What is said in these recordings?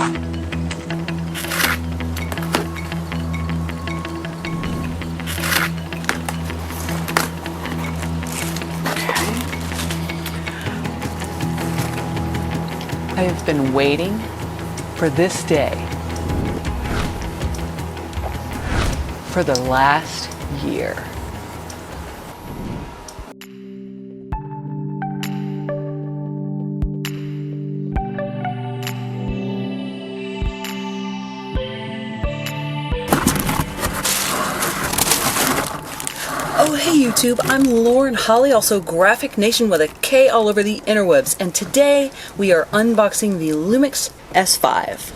I have been waiting for this day for the last year. Oh hey YouTube, I'm Lauren Holly, also Graphic Nation with a K all over the interwebs, and today we are unboxing the Lumix S5.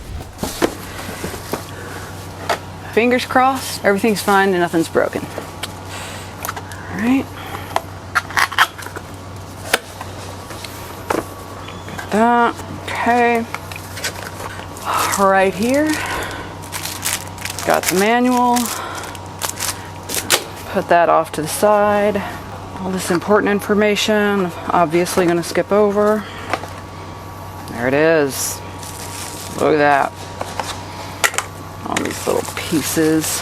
Fingers crossed, everything's fine and nothing's broken. All right. Got that. Okay. Right here, got the manual. Put that off to the side. All this important information, obviously going to skip over. There it is. Look at that. All these little pieces.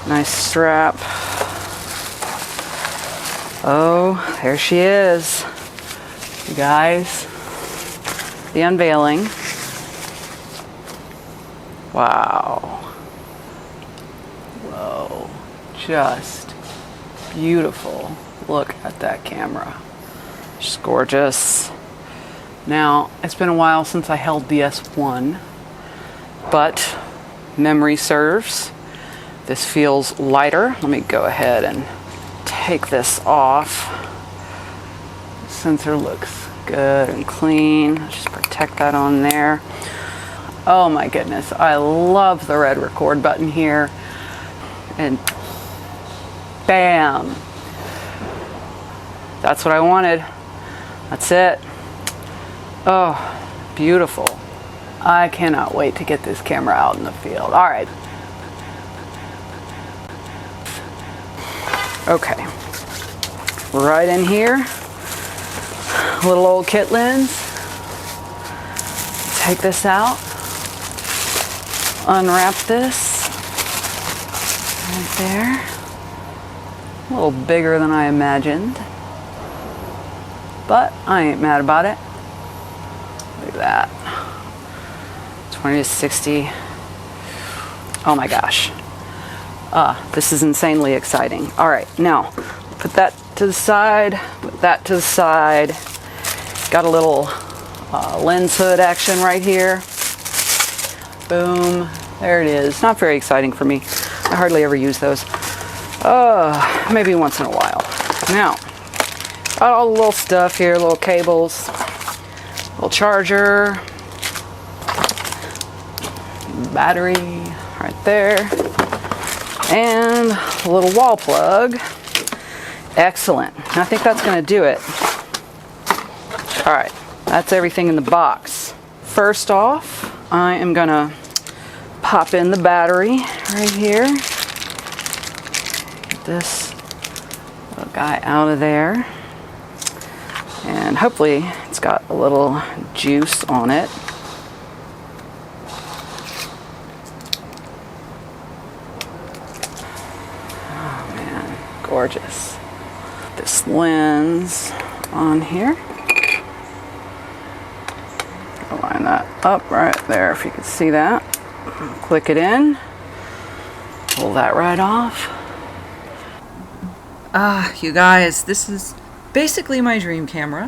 Nice strap. Oh, there she is. You guys, the unveiling. Wow. Whoa. Just beautiful. Look at that camera. Just gorgeous. Now, it's been a while since I held the S1, but memory serves. This feels lighter. Let me go ahead and take this off. The sensor looks good and clean. Just protect that on there. Oh my goodness, I love the red record button here. And bam! That's what I wanted. That's it. Oh, beautiful. I cannot wait to get this camera out in the field. All right. Okay. Right in here, little old kit lens. Take this out. Unwrap this. Right there. A little bigger than I imagined, but I ain't mad about it. Look at that. 20 to 60. Oh my gosh. This is insanely exciting. All right, now put that to the side, put that to the side. Got a little lens hood action right here. Boom, there it is. Not very exciting for me. I hardly ever use those. Maybe once in a while. Now, got all the little stuff here, little cables, little charger, battery right there, and a little wall plug. Excellent. I think that's going to do it. All right, that's everything in the box. First off, I am going to pop in the battery right here. Get this little guy out of there. And hopefully it's got a little juice on it. Oh man, gorgeous. This lens on here. I'll line that up right there if you can see that. Click it in. Pull that right off. You guys, this is basically my dream camera.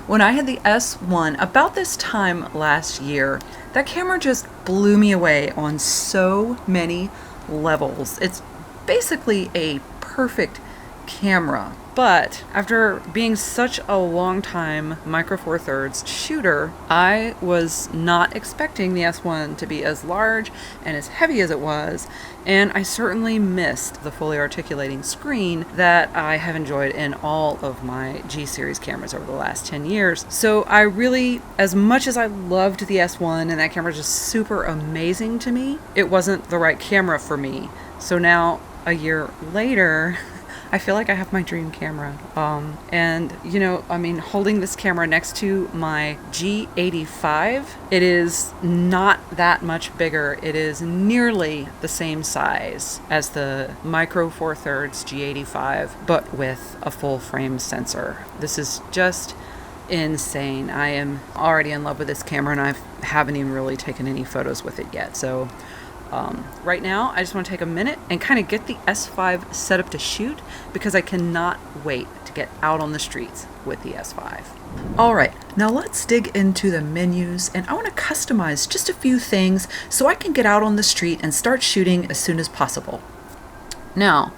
When I had the S1 about this time last year, that camera just blew me away on so many levels. It's basically a perfect camera. But after being such a long time Micro Four Thirds shooter, I was not expecting the S1 to be as large and as heavy as it was, and I certainly missed the fully articulating screen that I have enjoyed in all of my G-series cameras over the last 10 years. So I really, as much as I loved the S1 and that camera is just super amazing to me, it wasn't the right camera for me. So now, a year later, I feel like I have my dream camera. And you know, I mean, holding this camera next to my G85, it is not that much bigger. It is nearly the same size as the Micro Four Thirds G85, but with a full frame sensor. This is just insane. I am already in love with this camera, and I haven't even really taken any photos with it yet. So right now I just want to take a minute and kind of get the S5 set up to shoot, because I cannot wait to get out on the streets with the S5. All right, now let's dig into the menus, and I want to customize just a few things so I can get out on the street and start shooting as soon as possible. Now,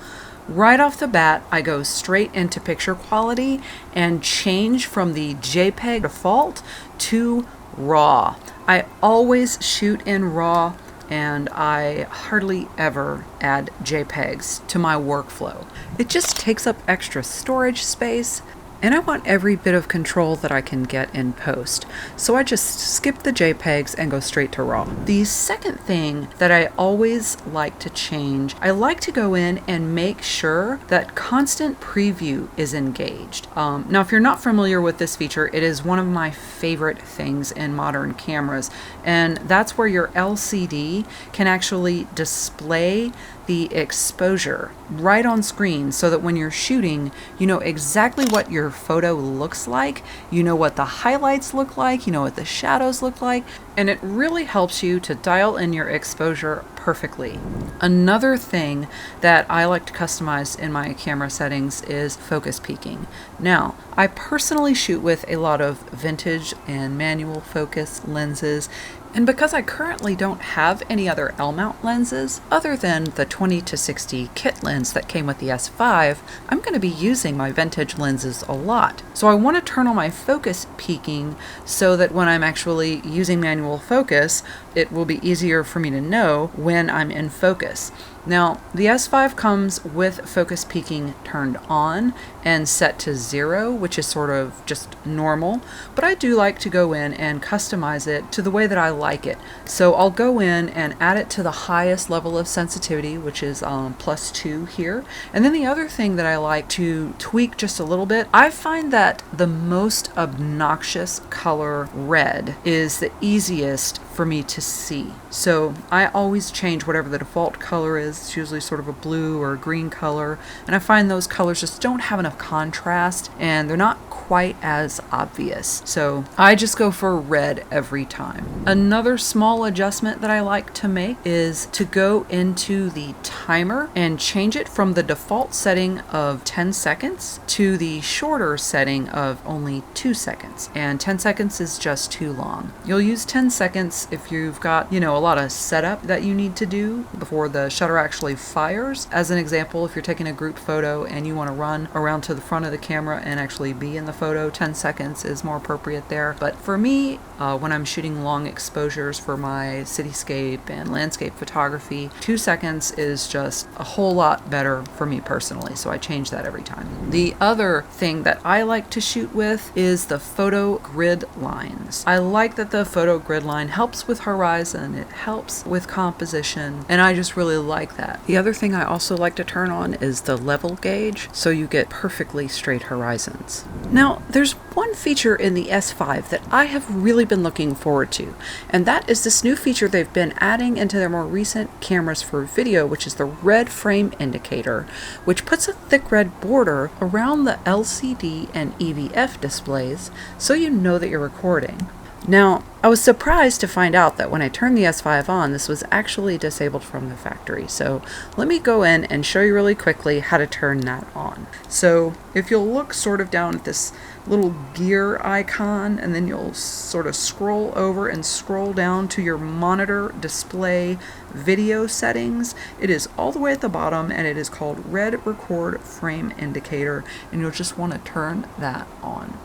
right off the bat, I go straight into picture quality and change from the JPEG default to RAW. I always shoot in RAW, and I hardly ever add JPEGs to my workflow. It just takes up extra storage space, and I want every bit of control that I can get in post. So I just skip the JPEGs and go straight to RAW. The second thing that I always like to change, I like to go in and make sure that constant preview is engaged. Now, if you're not familiar with this feature, it is one of my favorite things in modern cameras, and that's where your LCD can actually display the exposure right on screen, so that when you're shooting, you know exactly what your photo looks like, you know what the highlights look like, you know what the shadows look like, and it really helps you to dial in your exposure perfectly. Another thing that I like to customize in my camera settings is focus peaking. Now, I personally shoot with a lot of vintage and manual focus lenses, and because I currently don't have any other L-mount lenses other than the 20-60 kit lens that came with the S5, I'm going to be using my vintage lenses a lot. So I want to turn on my focus peaking so that when I'm actually using manual focus, it will be easier for me to know when I'm in focus. Now, the S5 comes with focus peaking turned on and set to 0, which is sort of just normal, but I do like to go in and customize it to the way that I like it. So I'll go in and add it to the highest level of sensitivity, which is +2 here. And then the other thing that I like to tweak just a little bit, I find that the most obnoxious color, red, is the easiest for me to see. So I always change whatever the default color is. It's usually sort of a blue or a green color, and I find those colors just don't have enough contrast, and they're not quite as obvious. So I just go for red every time. Another small adjustment that I like to make is to go into the timer and change it from the default setting of 10 seconds to the shorter setting of only 2 seconds. And 10 seconds is just too long. You'll use 10 seconds if you've got, you know, a lot of setup that you need to do before the shutter actually fires. As an example, if you're taking a group photo and you want to run around to the front of the camera and actually be in the photo, 10 seconds is more appropriate there. But for me, when I'm shooting long exposures for my cityscape and landscape photography, 2 seconds is just a whole lot better for me personally, so I change that every time. The other thing that I like to shoot with is the photo grid lines. I like that the photo grid line helps with horizon, it helps with composition, and I just really like that. The other thing I also like to turn on is the level gauge, so you get perfectly straight horizons. Now, there's one feature in the S5 that I have really been looking forward to, and that is this new feature they've been adding into their more recent cameras for video, which is the red frame indicator, which puts a thick red border around the LCD and EVF displays so you know that you're recording. Now, I was surprised to find out that when I turned the S5 on, this was actually disabled from the factory. So let me go in and show you really quickly how to turn that on. So if you'll look sort of down at this little gear icon, and then you'll sort of scroll over and scroll down to your monitor display video settings. It is all the way at the bottom, and it is called Red Record Frame Indicator, and you'll just want to turn that on.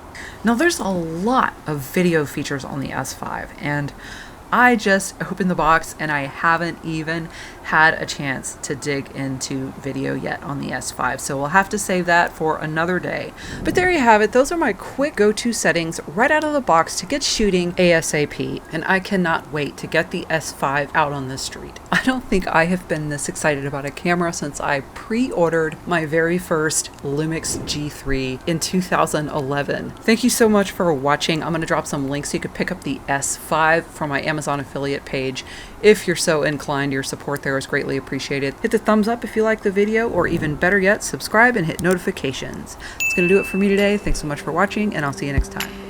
Now, there's a lot of video features on the S5, and I just opened the box and I haven't even had a chance to dig into video yet on the S5, so we'll have to save that for another day. But there you have it. Those are my quick go-to settings right out of the box to get shooting ASAP, and I cannot wait to get the S5 out on the street. I don't think I have been this excited about a camera since I pre-ordered my very first Lumix G3 in 2011. Thank you so much for watching. I'm going to drop some links so you could pick up the S5 from my Amazon affiliate page. If you're so inclined, your support there is greatly appreciated. Hit the thumbs up if you like the video, or even better yet, subscribe and hit notifications. That's going to do it for me today. Thanks so much for watching, and I'll see you next time.